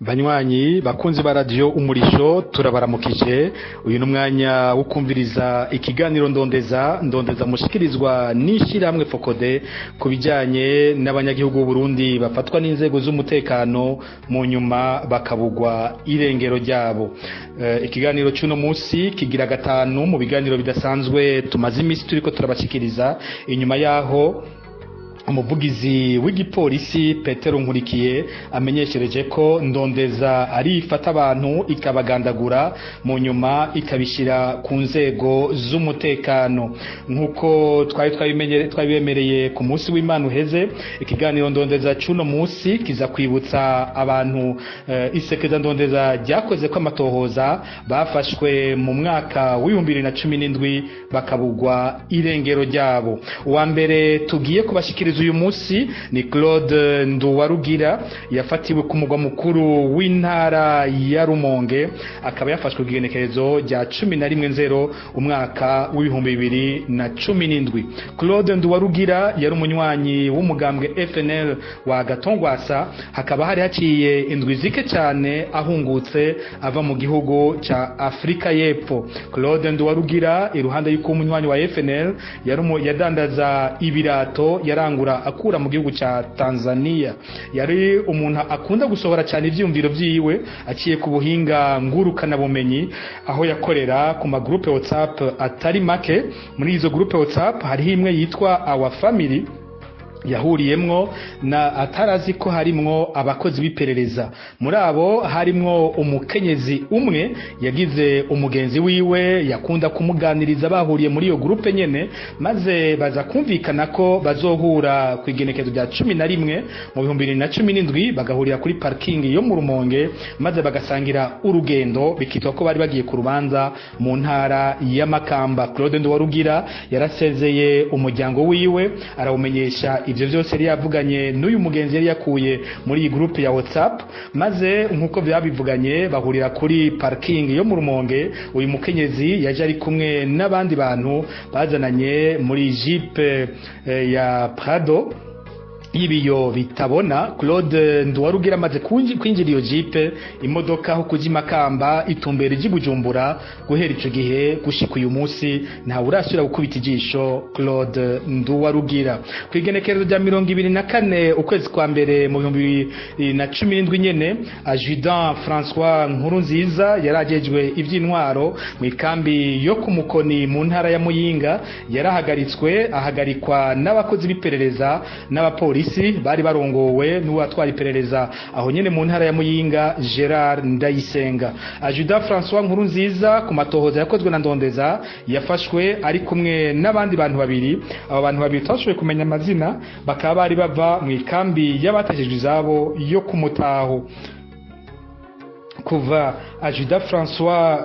Banywanyi bakunzi ba radio Umurisho turabaramukije. Uyu numwanya wo kumviriza ikiganiro ndondeza mushikirizwa n'ishirahamwe Fokode kubijanye n'abanyagihugu b'u Burundi bafatwa n'inzego z'umutekano mu nyuma bakabugwa irengero ryabo. Ikiganiro cy'uno munsi kigira gatanu mu biganiro bidasanzwe tumaze imisi turiko turabashikiriza. Inyuma yaho umuvugizi w'igipolisi Petero Nkurikiye amenyeshereje ko ndondeza ari ifata abantu ikabagandagura mu nyuma ikabishira ku nzego z'umutekano nkuko twabibemereye ku munsi w'Imana uheze. Ikiganiro ndondeza cy'uno munsi kiza kwibutsa abantu isekeza ndondeza ryakoze ko amatohoza bafashwe mu mwaka w'2017 bakabugwa irengero ryabo. Uwa mbere tugiye kubashikiriza uyu munsi ni Claude Nduwarugira yafatiwe ku mugwa mukuru w'intara ya Rumonge, akaba yafashwe kugenekerezo rya 11/0 umwaka w'2017. Claude Nduwarugira yari umunywanyi w'umugambwe FNL wa Gatongwasa, hakaba hari haciye indwi zike cyane ahungutse ava mu gihugu ca Afrika y'Epfo. Claude Nduwarugira iruhande y'uko umunywanyi wa FNL yadandaza ibirato yarangura akura mu gihugu ca Tanzania. Yari umuntu akunda gusohora cyane ivyumviro vyiwe aciye ku buhinga ngurukana bumenyi, aho yakorera ku ma groupe WhatsApp atari make. Muri izo groupe WhatsApp hari imwe yitwa Our Family yahuriyemwo na atarazi ko harimwo abakozi b'iperereza. Muri abo harimwo umukenyezi umwe yagize umugenzi wiwe yakunda kumuganiriza bahuriye muri iyo groupe nyene, maze baza kumvikana ko bazohura ku igenekezo rya 11 mu 2017 bagahurira kuri parking yo mu Rumonge, maze bagasangira urugendo bikitwa ko bari bagiye ku rubanza mu ntara ya Makamba. Claude Nduwarugira yarasezeye umuryango wiwe arawumenyesha ivyo byose yari yavuganye n'uyu mugenzi yari yakuye muri iyi groupe ya WhatsApp, maze nkuko byabivuganye bahurira kuri parking yo mu Rumonge. Uyu mukenyezi yaje ari kumwe n'abandi bantu bazananye muri Jeep ya Prado ibiyo bitabona. Claude Nduwarugira amaze kwinjira iyo Jeep imodoka ho kuji Makamba itumbera iji Bujumbura. Guhera ico gihe gushika uyu munsi nta urasubira gukubita ijisho Claude Nduwarugira. Kwigenekerezo rya 24 ukwezi kwa mbere mu 2017 nyene, Adjudant François Nkurunziza yarajejwe ivy'intwaro mu ikambi yo ku Mukoni mu ntara ya Muyinga yarahagaritswe, ahagarikwa n'abakozi b'iperereza n'abapolisi bari barongowe n'uwatwara iperereza aho nyene mu ntara ya Muyinga, Gerard Ndayisenga. Adjudant François Nkurunziza ku matohoza yakozwe na ndondeza yafashwe ari kumwe n'abandi bantu babiri. Abo bantu babiri twashoboye kumenya amazina, bakaba bari bava mu ikambi y'abatashijwe izabo yo kumutaho. Kuva Adjudant François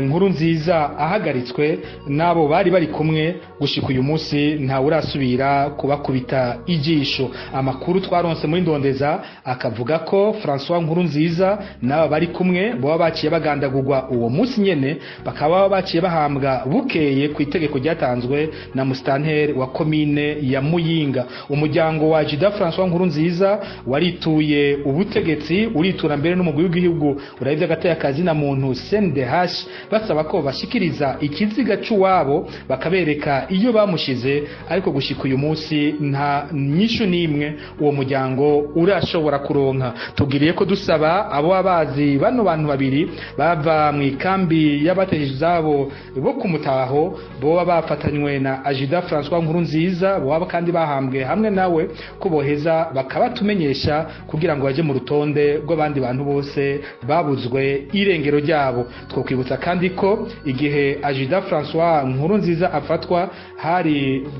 Nkurunziza ahagaritswe nabo bari kumwe gushika uyu munsi nta urasubira kubakubita ijisho. Amakuru twaronse muri ndondeza akavuga ko François Nkurunziza naba bari kumwe bo baciye bagandagurwa uwo munsi nyene, bakaba baciye bahambwa bukeye ku itegeko ryatanzwe na Mustanteri wa komine ya Muyinga. Umuryango wa Adjudant François Nkurunziza warituye ubutegetsi, uritura mbere n'umugwi w'igihugu urahivye agateka kazi na muntu CNDH basaba ko bashikiriza ikiziga c'uwabo bakabereka iyo bamushize, ariko gushika uyu munsi nta nyishu nimwe uwo muryango urashobora kuronka. Tugiriye ko dusaba abo abazi bano bantu babiri bava mu ikambi y'abateshije zabo bo kumutaho bo bafatanywe na Adjudant François Nkurunziza bo kandi bahambwe hamwe nawe ko boheza bakabatumenyesha kugira ngo baje mu rutonde rw'abandi bantu bose babuzwe irengero ryabo. Twokwibutsa kandi ko igihe Adjudant François Nkurunziza afatwa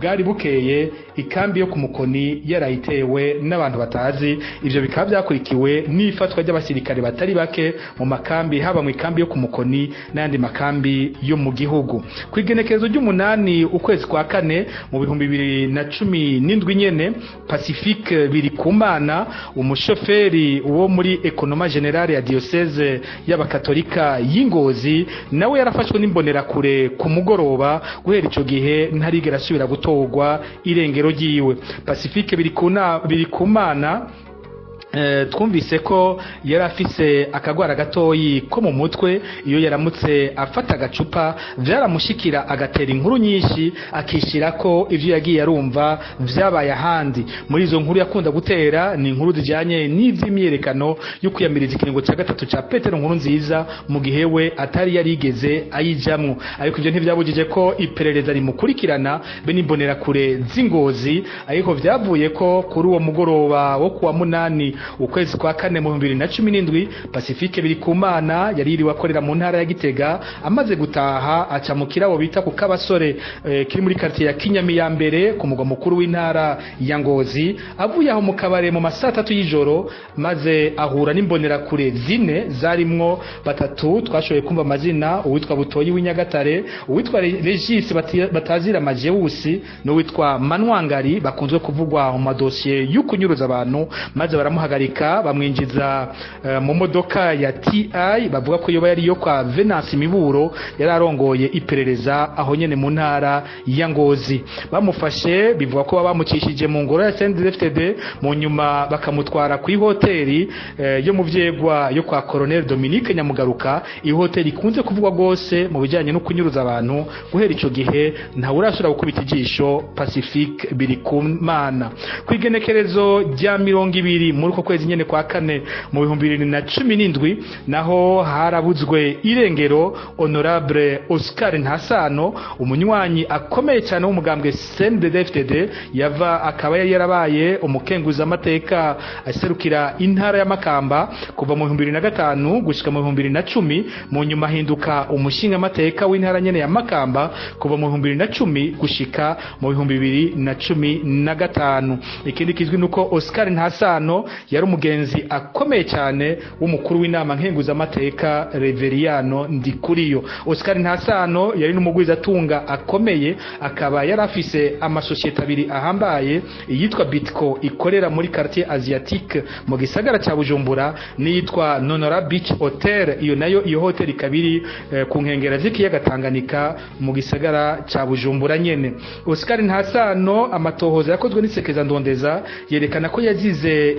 bwari bukeye ikambi yo ku Mukoni yarayitewe n'abantu batazi. Ivyo bikaba byakurikiwe n'ifatwa ry'abasirikare batari bake mu makambi, haba mu ikambi yo ku Mukoni n'andi makambi yo mu gihugu. Kwigenekerezo ry'umunani ukwezi kwa kane mu 2017 nyene, Pacifique Birikumana umushoferi wo muri Ekonoma Generale ya Diocese y'Abakatolika y'Ingozi nawe yarafashwe n'imbonera kure ku mugoroba. Guhera ico gihe ntarigera asubira gutogwa irengero ryiwe. Pacifique Birikumana twumvise ko yari afise akagwara gatoyi ko mu mutwe iyo yaramutse afata agacupa vyaramushikira agatera inkuru nyinshi akishira ko ivyo yagiye arumva vyabaye ahandi. Muri izo nkuru yakunda gutera ni inkuru zijanye n'ivy'imyerekano yo kwiyamiriza ikiringo ca gatatu ca Petero Nkurunziza mu gihe we atari yarigeze ayijamwo, ariko ivyo ntivyabujije ko iperereza rimukurikirana be n'imbonera kure z'Ingozi, ariko vyavuye ko kuri uwo mugoroba wo kuwa munani ukwezi kwa kane mu 2017 Pacifique Birikumana yaririwe akorera mu ntara ya Gitega, amaze gutaha aca mu kirabo bita ku Kabasore kiri muri quartier ya Kinyami ya mbere ku mugwa mukuru w'intara ya Ngozi. Avuye aho mu kabare mu masaa 3 y'ijoro maze ahura n'imbonera kure zine zarimwo batatu twashoboye kumva amazina: uwitwa Butoyi w'Inyagatare, uwitwa Regis Batazira Majewusi, no witwa Manwangari bakunzwe kuvugwa mu madosiye y'ukunyuruza abantu, maze baramuhagarika bamwinjiza mu modoka ya TI bavuga ko yoba yari yo kwa Venance Miburo yararongoye iperereza aho nyene mu ntara ya Ngozi. Bamufashe bivuga ko bamucishije mu ngoro ya CNDD-FDD, mu nyuma bakamutwara ku hoteli yo mu Vyegwa yo kwa Colonel Dominique Nyamugaruka, ihoteli ikunze kuvugwa gose mu bijanye no kunyuruza abantu. Guhera ico gihe nta urashobora gukubita ijisho Pacifique Birikumana. Kwigenekerezo rya 20 muri uko kwezi nyene kwa kane mu 2017 naho harabuzwe irengero Honorable Oscar Ntasano, umunywanyi akomeye cyane w'umugambwe CNDD-FDD, yava akaba yari yarabaye umukenguza amateka aserukira intara ya Makamba kuva mu 2005 gushika mu 2010, mu nyuma hinduka umushinga amateka w'intara nyene ya Makamba kuva mu 2010 gushika mu 2015. Ikindi kizwi nuko Oscar Ntasano yari umugenzi akomeye cyane w'umukuru w'inama nkenguza amateka Reveriano Ndikuriyo. Oscar Ntasano yari n'umugwiza atunga akomeye, akaba yarafise amasosiyete abiri ahambaye, yitwa Bitco ikorera muri quartier Asiatique mu gisagara ca Bujumbura, niyitwa Nonora Beach Hotel, iyo nayo iyo hotel ikabiri ku nkengera z'ikiyaga Tanganyika mu gisagara ca Bujumbura nyene. Oscar Ntasano amatohoza yakozwe n'isekeza ndondeza yerekana ko yazize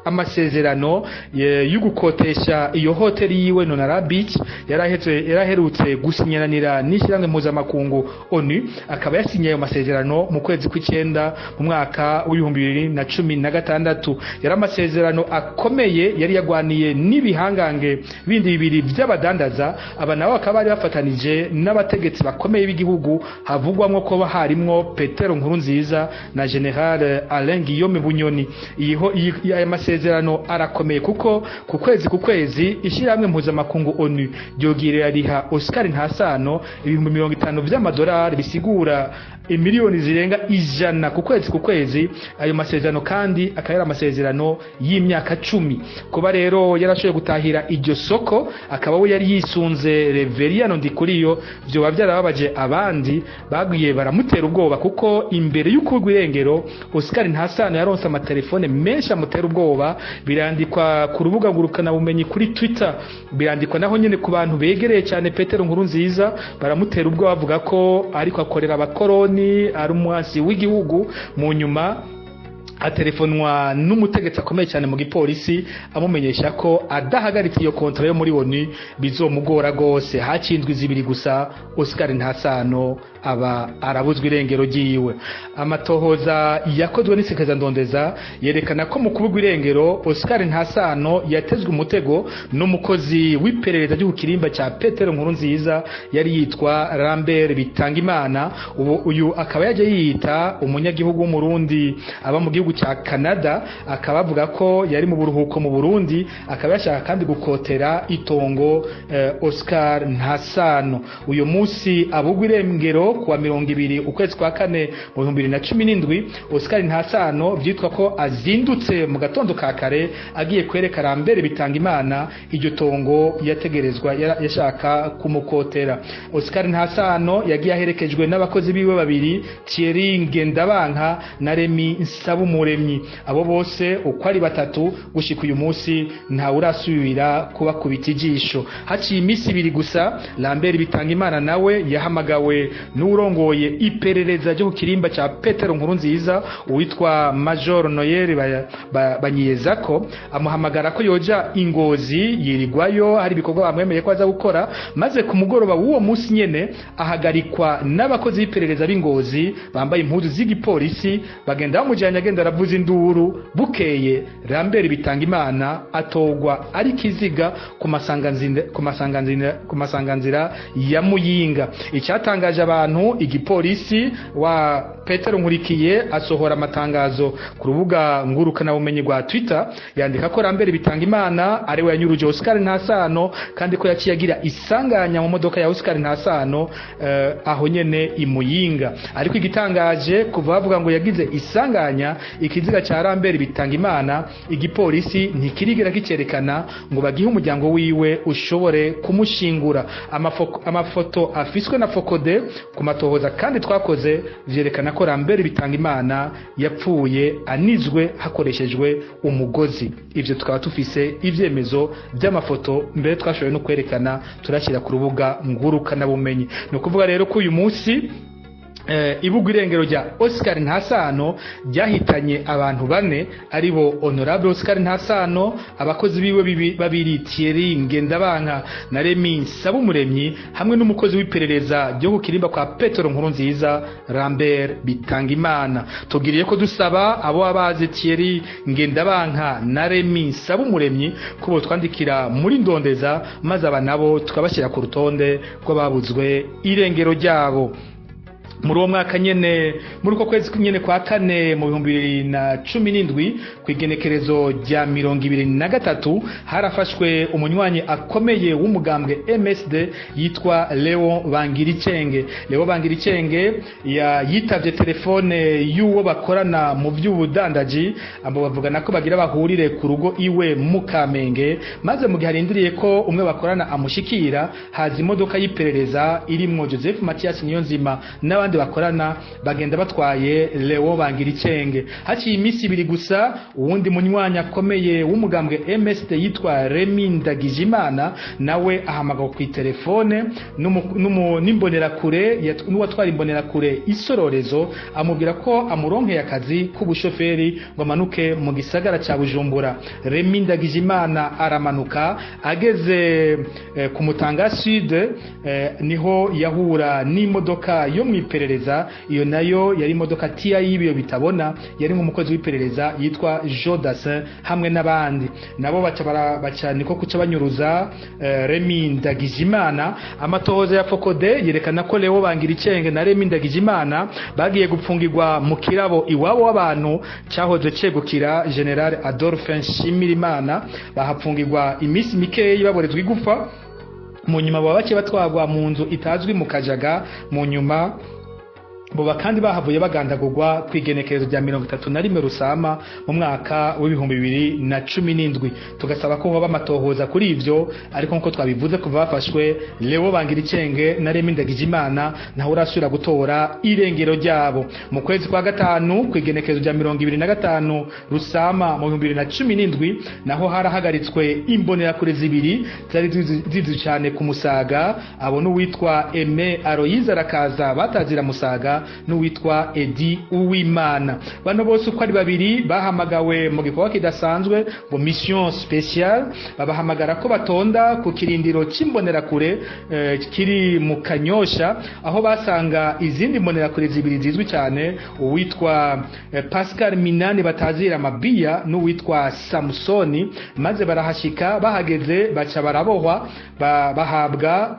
amasezerano y'ugukotesha iyo hoteli yiwe Nonara Beach yaraherutse gusinyanira n'ishyirahamwe mpuzamakungu ONU, akaba yasinye ayo masezerano mu kwezi kw'icenda mu mwaka w'2016. Yari amasezerano akomeye yari yagwaniye n'ibihangange bindi bibiri by'abadandaza, aba nabo akaba bari bafatanije n'abategetsi bakomeye b'igihugu, havugwamwo ko harimwo Petero Nkurunziza na General Alain Guillaume Bunyoni. Aya masezerano arakomeye kuko ku kwezi ishyirahamwe mpuzamakungu ONU ryogirira riha Oscar Ntasano ibihumbi 50 by'amadolari, bisigura imiliyoni zirenga 100 ku kwezi. Ayo masezerano kandi akaba amasezerano y'imyaka 10. Kuba rero yarashoboye gutahira iryo soko, akaba we yari yisunze Reveriano Ndikuriyo, byo bavyarababaje abandi bagiye baramutera ubwoba, kuko imbere y'ukugwa irengero Oscar Ntasano yaronse amatelefone menshi amutera ubwoba. Birandikwa ku rubuga ngurukana bumenyi kuri Twitter, birandikwa naho nyene ku bantu begereye cyane Petero Nkurunziza, baramutera ubwoba bavuga ko ariko akorera abakoroni, ari umwasi w'igihugu. Mu nyuma atelefonwa n'umutegetsi akomeye cyane mu gipolisi amumenyesha ko adahagaritse iyo kontra yo muri ONU bizomugora gose. Hacindwe zibiri gusa Oscar Ntasano aba arabuzwa irengero ryiwe. Amatohoza yakozwe n'isekeza ndondeza yerekana ko mu kubugwa irengero Oscar Ntasano yatezwe umutego n'umukozi w'iperereza ry'ukirimba cya Petero Nkurunziza yari yitwa Lambert Bitangimana. Uyu akaba yaje yita umunyagihugu w'umurundi aba mu gihugu cya Canada, akaba avuga ko yari mu buruhuko mu Burundi, akaba yashaka kandi gukotera itongo Oscar Ntasano. Uyu munsi abugwa irengero kuwa 20 ukwezi kwa kane mu 2017 Oscar Ntasano vyitwa ko azindutse mu gatondo ka kare agiye kwereka Lambert Bitangimana iryo tongo yategerezwa yashaka kumukotera. Oscar Ntasano yagiye aherekejwe n'abakozi biwe babiri, Thierry Ngendabanka na Remy Nsabumu Habumuremyi. Abo bose uko ari batatu gushika uyu munsi nta urasubira kubakubita ijisho. Haciye iminsi ibiri gusa Lambert Bitangimana nawe yahamagawe n'urongoye iperereza ryo ku kirimba ca Petero Nkurunziza uwitwa Major Noel Banyiyezako, amuhamagara ko yoja Ingozi yirigwayo hari ibikorwa bamwemeye ko aza gukora, maze ku mugoroba w'uwo munsi nyene ahagarikwa n'abakozi b'iperereza b'Ingozi bambaye impuzu z'igipolisi, bagenda bamujanye agenda aravuza induru. Bukeye Lambert Bitangimana atogwa ari kiziga ku masanganzira ya Muyinga. Icyatangaje abantu, igipolisi wa Petero Nkurikiye asohora amatangazo ku rubuga ngurukana bumenyi rwa Twitter yandika ko Lambert Bitangimana ari we yanyuruje Oscar Ntasano, kandi ko yaciye agira isanganya mu modoka ya Oscar Ntasano aho nyene imuyinga. Ariko igitangaje kuva bavuga ngo yagize isanganya, ikiziga ca Lambert Bitangimana igipolisi ntikirigera kicerekana ngo bagihe umuryango wiwe ushobore kumushingura. Amafoto afiswe na Fokode ku matohoza kandi twakoze vyerekana ko Lambert Bitangimana yapfuye anizwe hakoreshejwe umugozi. Ivyo tukaba tufise ivyemezo by'amafoto mbere twashoboye no kwerekana, turashyira ku rubuga ngurukana bumenyi. No kuvuga rero ko uyu munsi ibugu irengero rya Oscar Ntasano ryahitanye abantu bane, aribo Honorable Oscar Ntasano, abakozi biwe babiri Thierry Ngendabanka na Remy Sabumuremyi, hamwe n'umukozi w'iperereza ryo ku kirimba kwa Petero Nkurunziza Lambert Bitangimana. Tugiriye ko dusaba abo abazi Thierry Ngendabanka na Remy Sabumuremyi kubo twandikira muri ndondeza, maze aba nabo tukabashyira ku rutonde rw'ababuzwe irengero ryabo. Muri uwo mwaka nyene, muri uko kwezi nyene kwa kane mu 2017 kwigenekerezo rya 2023 harafashwe umunywanyi akomeye w'umugambwe MSD yitwa Leo Bangiricenge. Leo Bangiricenge yitavye telefone y'uwo bakorana mu by'ubudandaji, abo bavugana ko bagira bahurire ku rugo iwe mu Kamenge, maze mu gihe arindiriye ko umwe bakorana amushikira, haza imodoka y'iperereza irimwo Joseph Mathias Niyonzima n'abandi bakorana bagenda batwaye Leo Bangiricenge. Haciye iminsi ibiri gusa uwundi munywanya akomeye w'umugambwe MSD yitwa Remy Ndagijimana nawe ahamagawe ku telefone n'imbonera kure n'uwatwara imbonera kure Isororezo, amubwira ko amuronkeye akazi k'ubushoferi ngo amanuke mu gisagara ca Bujumbura. Remy Ndagijimana aramanuka, ageze ku Mutanga Sud niho yahura n'imodoka yo mwiperereza. Iyo nayo yari imodoka TIA y'ibiyo bitabona, yari nk'umukozi w'iperereza yitwa Jodas hamwe n'abandi. Nabo baca niko kuca banyuruza Remy Ndagijimana. Amatohoza ya Fokode yerekana ko Leo Bangiricenge na Remy Ndagijimana bagiye gupfungirwa mu kirabo iwabo w'abantu cyahoze cegukira General Adolphe Nshimirimana. Bahapfungirwa iminsi mikeyi baborezwe igufa, mu nyuma baba bake batwagwa mu nzu itazwi mu Kajaga. Mu nyuma bo kandi bahavuye bagandagurwa kwigenekerezo rya 31 Rusama mu mwaka w'2017. Tugasaba ko hoba amatohoza kuri ivyo, ariko nko twabivuze kuva bafashwe Leo Bangiricenge na Remy Ndagijimana ntaho urasubira gutora irengero ryabo. Mu kwezi kwa gatanu kwigenekerezo rya 25 Rusama mu 2017 naho harahagaritswe imbonera kure zibiri zari zizi cyane ku Musaga, abo n'uwitwa Aime Aloyize Arakaza batazira Musaga n'uwitwa Edi Uwimana. Bano bose uko ari babiri bahamagawe mu gikorwa kidasanzwe ngo mission special, babahamagara ko batonda ku kirindiro cy'imbonera kure kiri mu Kanyosha, aho basanga izindi mbonera kure zibiri zizwi cyane, uwitwa Pascal Minani batazira Mabiya n'uwitwa Samsoni. Maze barahashika, bahageze baca barabohwa, bahabwa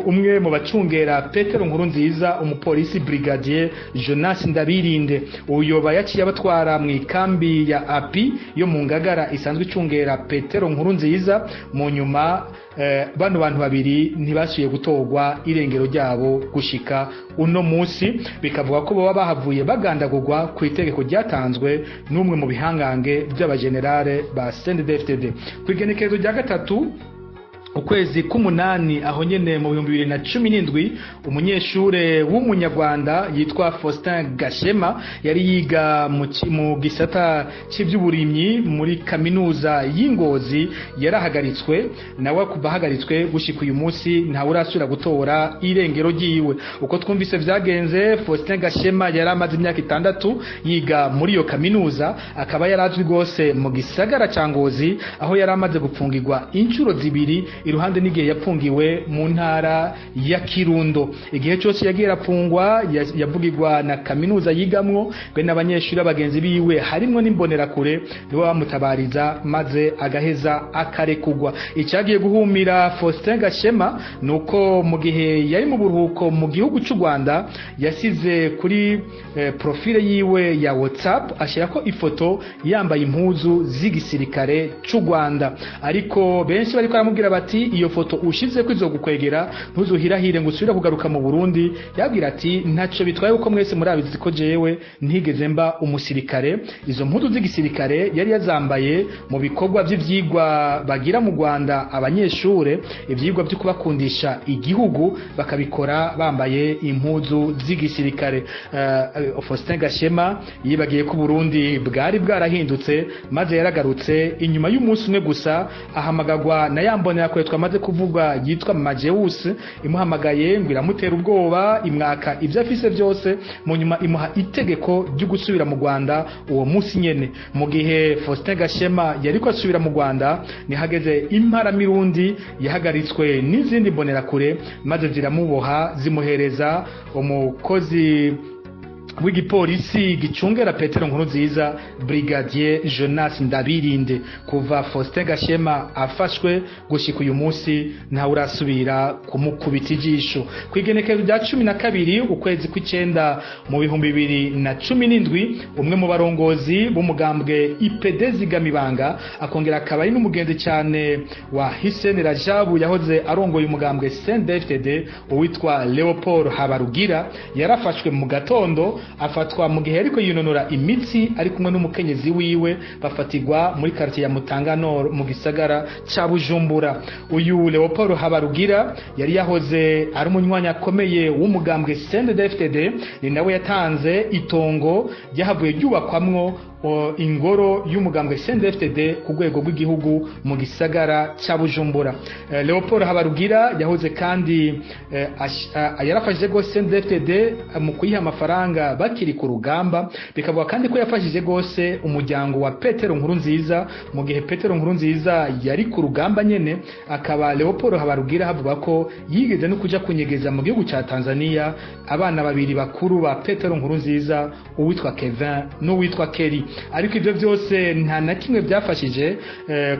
umwe mu bacungera Petero Nkurunziza, umupolisi Brigadier Jonas Ndabirinde. Uyoba yaciye abatwara mu ikambi ya Api yo mu Ngagara isanzwe icungera Petero Nkurunziza. Mu nyuma bano bantu babiri ntibasuye gutorwa irengero ryabo gushika uno munsi, bikavuga ko baba bahavuye bagandagurwa ku itegeko ryatanzwe n'umwe mu bihangange by'abagenerale ba CNDD-FDD. Kwigenekerezo rya gatatu ukwezi k'umunani aho nyene mu 2017 umunyeshure w'umunyarwanda yitwa Faustin Gashema yari yiga mu gisata cy'ivy'uburimyi muri kaminuza y'Ingozi yarahagaritswe nawe kubahagaritswe gushika uyu munsi nta urasubira gutora irengero ryiwe uko twumvise vyagenze. Faustin Gashema yari amaze imyaka 6 yiga muri iyo kaminuza akaba yarazwi gose mu gisagara ca Ngozi aho yari amaze gupfungirwa incuro zibiri iruhande n'igihe yapfungiwe mu ntara ya Kirundo. Igihe cyose yagiye rapfungwa yavugirwa na kaminuza yigamwo be n'abanyeshuri abagenzi biwe harimwo n'imbonerakure niwe bamutabariza maze agaheza akarekugwa. Icyagiye guhumira Faustin Gashema nuko mu gihe yari mu buruhuko mu gihugu cy'u Rwanda yasize kuri profile yiwe ya WhatsApp ashirako ifoto yambaye impuzu z'igisirikare cy'u Rwanda, ariko benshi bariko aramubwira bati iyo foto ushize kwizogukwegera ntuzuhirahire ngo usubire kugaruka mu Burundi. Yabwira ati ntaco bitwaye uko mwese murabizi ko jewe ntigeze mba umusirikare. Izo mpuzu z'igisirikare yari yazambaye mu bikorwa by'ivyigwa bagira mu Rwanda abanyeshure, ivyigwa byo kubakundisha igihugu bakabikora bambaye impuzu z'igisirikare. Faustin Gashema yibagiye ko Burundi bwari bwarahindutse maze yaragarutse inyuma y'umunsi umwe gusa ahamagagwa na yambonera ko twamaze kuvugwa yitwa Majeus imuhamagaye ngo iramutera ubwoba imwaka ivyo afise byose mu nyuma imuha itegeko ryo gusubira mu Rwanda uwo munsi nyene. Mu gihe Faustin Gashema yariko asubira mu Rwanda nihageze impara mirundi yahagaritswe n'izindi mbonerakure maze ziramuboha zimuhereza umukozi w'igipolisi gicungera Petero Nkurunziza Brigadier Jonas Ndabirinde. Kuva Faustin Gashema afashwe gushika uyu munsi nta urasubira kumukubita ijisho. Kwigenekezo rya 12 ukwezi kw'icenda mu 2017 umwe mu barongozi b'umugambwe IPD Zigamibanga akongera akaba ari n'umugenzi cyane wa Hissène Rajabu yahoze arongoye umugambwe CNDD-FDD uwitwa Leopold Habarugira yarafashwe mu gatondo afatwa mu gihe ariko yinonora imitsi ari kumwe n'umukenyezi wiwe bafatirwa muri quartier ya Mutanga Nord mu gisagara ca Bujumbura. Uyu Leopold Habarugira yari yahoze ari umunywanya akomeye w'umugambwe CNDD-FDD ni nawe yatanze itongo ryahavuye ryubakwamwo ingoro y'umugambwe CNDD-FDD ku rwego rw'igihugu mu gisagara ca Bujumbura. Leopold Habarugira yahoze kandi yarafashije go CNDD-FDD mu kuyiha amafaranga bakiri ku rugamba, bikavuga kandi ko yafashije gose umuryango wa Petero Nkurunziza mu gihe Petero Nkurunziza yari ku rugamba nyene. Akaba Leopold Habarugira havuga ko yigeze no kuja kunyegeza mu gihugu ca Tanzania abana babiri bakuru ba Petero Nkurunziza uwitwa Kevin n'uwitwa Kelly. Ariko ivyo byose nta na kimwe byafashije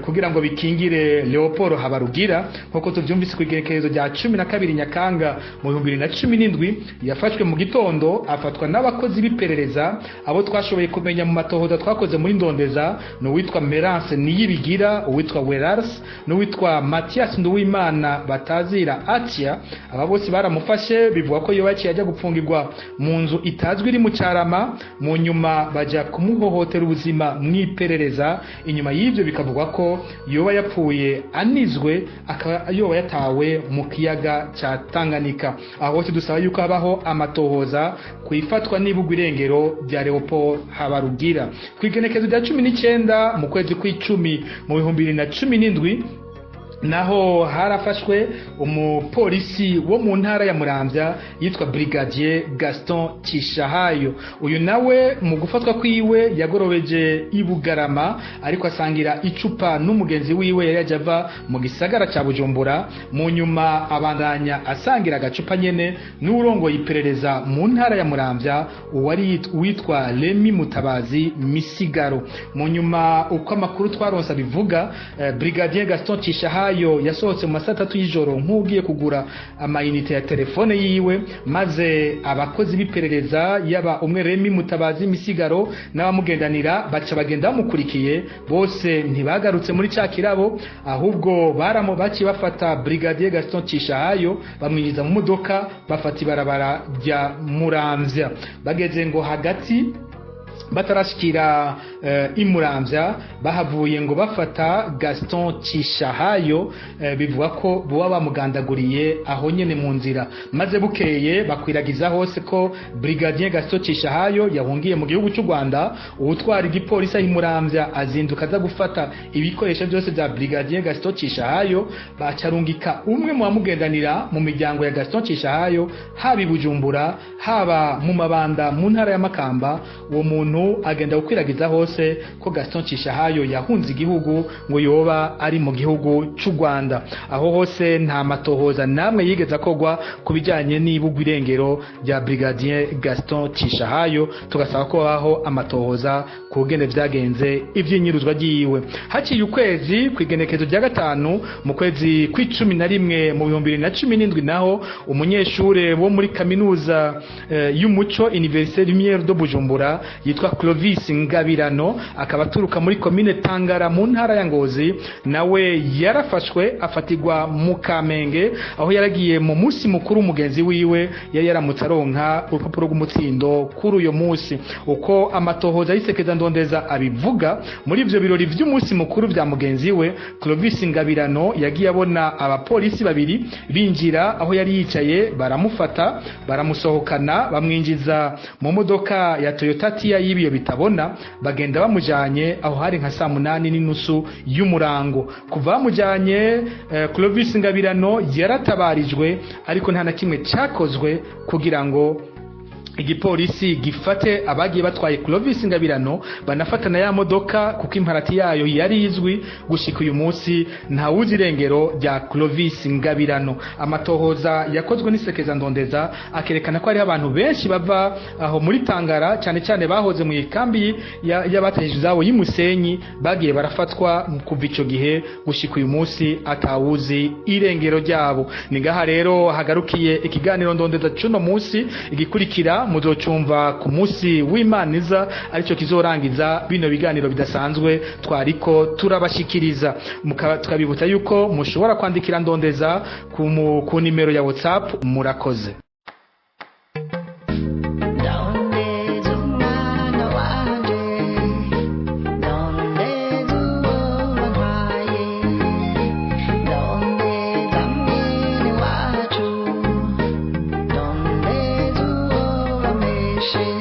kugira ngo bikingire Leopold Habarugira nkuko tuvyumvise ku igerekezo rya 12 Nyakanga mu 2017 yafashwe mu gitondo afatwa n'abakozi b'iperereza abo twashoboye kumenya mu matohoza twakoze muri Ndondeza no witwa Merance Niyibigira uwitwa Werars no witwa Mathias Nduwimana batazira Atia. Aba bose baramufashe bivuga ko yobaciye ajya gupfungirwa mu nzu itazwi iri mu Carama mu nyuma baja kumuhohotera ubuzima mwiperereza. Inyuma y'ivyo bikavugwa ko yoba yapfuye anizwe akaba yoba yatawe mu kiyaga ca Tanganyika. Aho dusaba yuko habaho amatohoza kwifatwa n'ibugwa irengero rya Leopold Habarugira. Kwigenekezo rya 19 mu kwezi kw'icumi mu 2017 naho harafashwe umupolisi wo mu ntara ya Muramvya yitwa Brigadier Gaston Cishahayo. Uyu nawe mu gufatwa kwiwe yagorobeje ibugarama ariko asangira icupa n'umugenzi wiwe yari yajava mu gisagara ca Bujumbura. Mu nyuma abandanya asangira agacupa nyene n'urongo yiperereza mu ntara ya Muramvya uwari witwa Remy Mutabazi Misigaro. Mu nyuma uko amakuru twaronsa bivuga Brigadier Gaston Cishahayo yasohotse mu masaha 3 y'ijoro nk'ugiye kugura amayinite ya telefone yiwe, maze abakozi b'iperereza yaba umwe Remy Mutabazi Misigaro n'abamugendanira baca bagenda bamukurikiye. Bose ntibagarutse muri ca kirabo ahubwo baciye bafata Brigadier Gaston Cishahayo bamwinjiza mu modoka bafata ibarabara rya Muramvya. Bageze ngo hagati batarashikira imuramvya bahavuye ngo bafata Gaston Cishahayo bivuga ko boba bamugandaguriye aho nyene mu nzira maze bukeye bakwiragiza hose ko Brigadier Gaston Cishahayo yahungiye mu gihugu cy'u Rwanda ubutwara igipolisi imuramvya azinduka aza gufata ibikoresho byose bya Brigadier Gaston Cishahayo bacarungika umwe mu bamugendanira mu miryango ya Gaston Cishahayo haba Bujumbura haba mu mabanda mu ntara ya Makamba uwo muntu agenda gukwiragiza hose ko Gaston Cishahayo yahunze igihugu ngo yoba ari mu gihugu cy'u Rwanda aho hose nta matohoza namwe yigeze akogwa kubijanye n'ibugwa irengero rya Brigadier Gaston Cishahayo tugasaba ko baho amatohoza kugende vyagenze ivy'inyiruzwa giyiwe haciye ukwezi kwigenekezo rya gatanu mu kwezi kw'icumi na rimwe mu 2017 naho umunyeshure wo muri kaminuza y'umuco Université Lumière de Bujumbura yitwa Clovis Ngabirano akaba aturuka muri commune Tangara mu ntara ya Ngozi nawe yarafashwe afatirwa mu Kamenge aho yaragiye mu musi mukuru mugenzi wiwe yaramutse aronka urupapuro rw'umutsindo kuri uyo musi uko amatohoza yisekeza ndondeza abivuga muri ivyo birori vy'umunsi mukuru vya mugenzi we Clovis Ngabirano yagiye abona abapolisi babiri binjira aho yari yicaye baramufata baramusohokana bamwinjiza mu modoka ya Toyota Tia y'ibiyo bitabona bagenda bamujanye aho hari nka 8:30 y'umurango kuva bamujanye Clovis Ngabirano yaratabarijwe ariko nta na kimwe cyakozwe kugira ngo igipolisi gifate abagiye batwaye Clovis Ngabirano banafatana ya modoka kuko imparati yayo yari izwi gushika uyu munsi nta wuzi irengero rya Clovis Ngabirano amatohoza yakozwe n'isekeza ndondeza akerekana ko ari abantu benshi bava aho muri Tangara cyane cyane bahoze mu ikambi y'abatahije zabo y'Umusenyi bagiye barafatwa kuva ico gihe gushika uyu munsi atawuzi irengero ryabo ningaha rero hagarukiye ikiganiro ndondeza cuno munsi igikurikira muzocumva ku munsi w'Imaniza arico kizorangiza bino biganiro bidasanzwe twariko turabashikiriza tukabibutsa yuko mushobora kwandikira ndondeza ku nimero ya WhatsApp murakoze She